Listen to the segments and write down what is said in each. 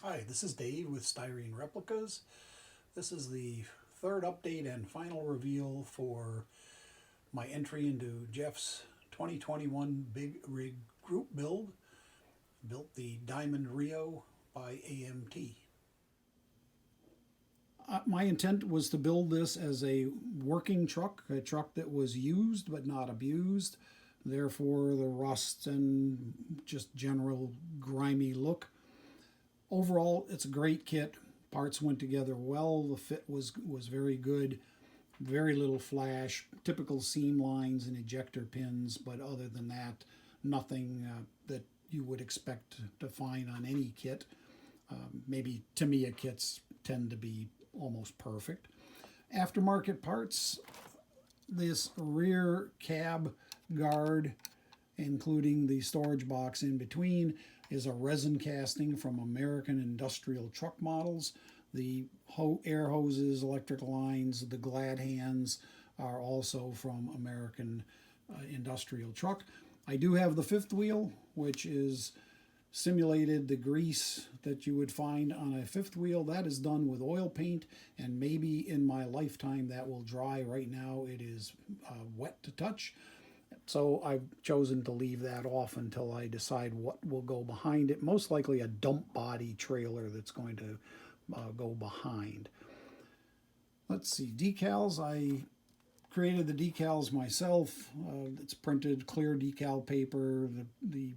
Hi, this is Dave with Styrene Replicas. This is the third update and final reveal for my entry into Jeff's 2021 Big Rig Group build. Built the Diamond Rio by AMT. My intent was to build this as a working truck, a truck that was used but not abused. Therefore, the rust and just general grimy look. Overall, it's a great kit. Parts went together well. The fit was very good. Very little flash. Typical seam lines and ejector pins, but other than that, nothing that you would expect to find on any kit. Maybe Tamiya kits tend to be almost perfect. Aftermarket parts, this rear cab guard, including the storage box in between, is a resin casting from American industrial truck models. The air hoses, electric lines, the glad hands are also from American industrial truck. I do have the fifth wheel, which is simulated the grease that you would find on a fifth wheel. That is done with oil paint, and maybe in my lifetime that will dry. Right now it is wet to touch. So I've chosen to leave that off until I decide what will go behind it. Most likely a dump body trailer that's going to go behind. Let's see, decals. I created the decals myself. It's printed clear decal paper, the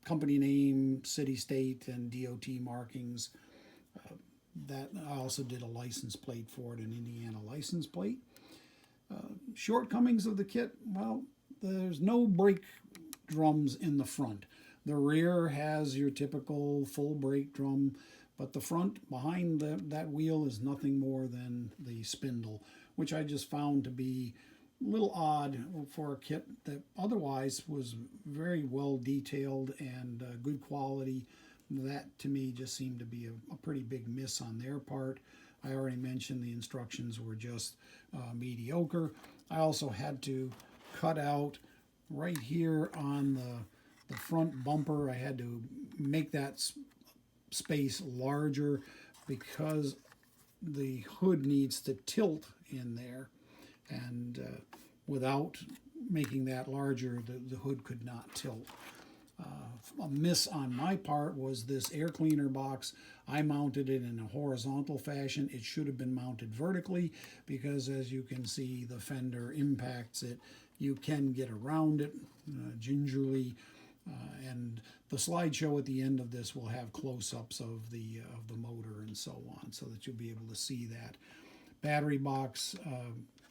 company name, city, state, and DOT markings. That I also did a license plate for it, an Indiana license plate. Shortcomings of the kit, well, there's no brake drums in the front. The rear has your typical full brake drum, but the front behind that wheel is nothing more than the spindle, which I just found to be a little odd for a kit that otherwise was very well detailed and good quality. That to me just seemed to be a pretty big miss on their part. I already mentioned the instructions were just mediocre. I also had to cut out right here on the front bumper. I had to make that space larger because the hood needs to tilt in there, and without making that larger, the hood could not tilt. A miss on my part was this air cleaner box. I mounted it in a horizontal fashion. It should have been mounted vertically because, as you can see, the fender impacts it. You can get around it gingerly, and the slideshow at the end of this will have close-ups of the motor and so on, so that you'll be able to see that. Battery box.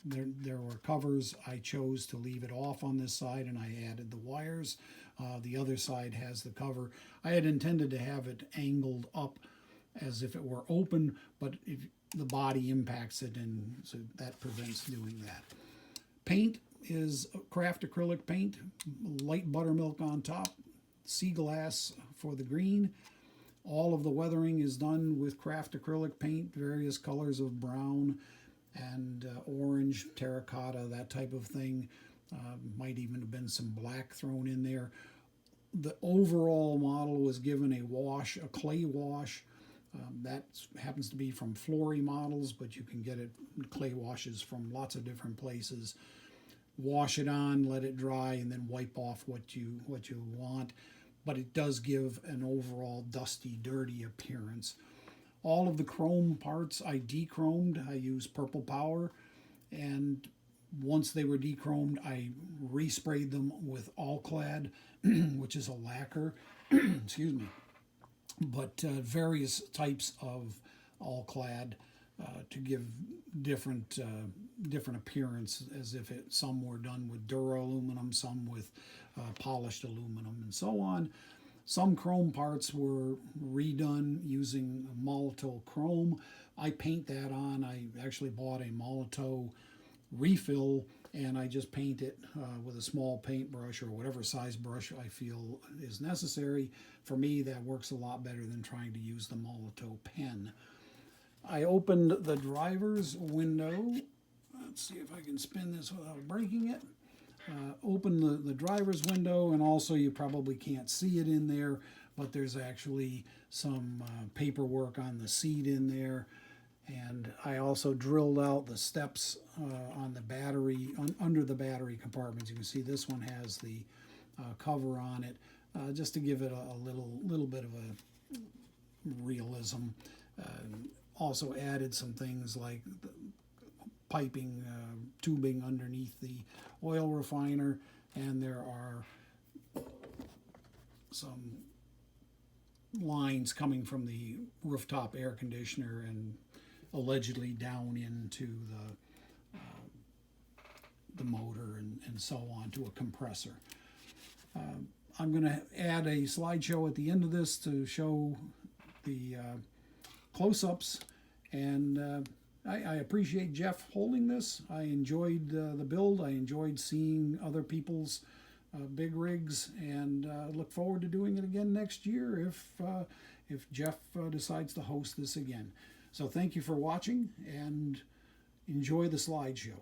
There were covers. I chose to leave it off on this side, and I added the wires. The other side has the cover. I had intended to have it angled up as if it were open, but if the body impacts it, and so that prevents doing that. Paint is craft acrylic paint, light buttermilk on top, sea glass for the green. All of the weathering is done with craft acrylic paint, various colors of brown and orange, terracotta, that type of thing. Might even have been some black thrown in there. The overall model was given a wash, a clay wash. That happens to be from Flory models, but you can get it clay washes from lots of different places. Wash it on, let it dry, and then wipe off what you want. But it does give an overall dusty, dirty appearance. All of the chrome parts I dechromed. I used purple power, and once they were dechromed, I resprayed them with All-Clad, which is a lacquer. Excuse me. But various types of All-Clad to give different appearance, as if some were done with Dura aluminum, some with polished aluminum, and so on. Some chrome parts were redone using Molotow chrome. I paint that on. I actually bought a Molotow refill, and I just paint it with a small paintbrush or whatever size brush I feel is necessary. For me, that works a lot better than trying to use the Molotow pen. I opened the driver's window. Let's see if I can spin this without breaking it. Open the driver's window, and also you probably can't see it in there, but there's actually some paperwork on the seat in there. And I also drilled out the steps on the battery, under the battery compartments. You can see this one has the cover on it, just to give it a little bit of a realism. Also added some things like the piping, tubing underneath the oil refiner, and there are some lines coming from the rooftop air conditioner and allegedly down into the motor and so on to a compressor. I'm going to add a slideshow at the end of this to show the close-ups, and I appreciate Jeff holding this. I enjoyed the build. I enjoyed seeing other people's big rigs, and look forward to doing it again next year if Jeff decides to host this again. So thank you for watching, and enjoy the slideshow.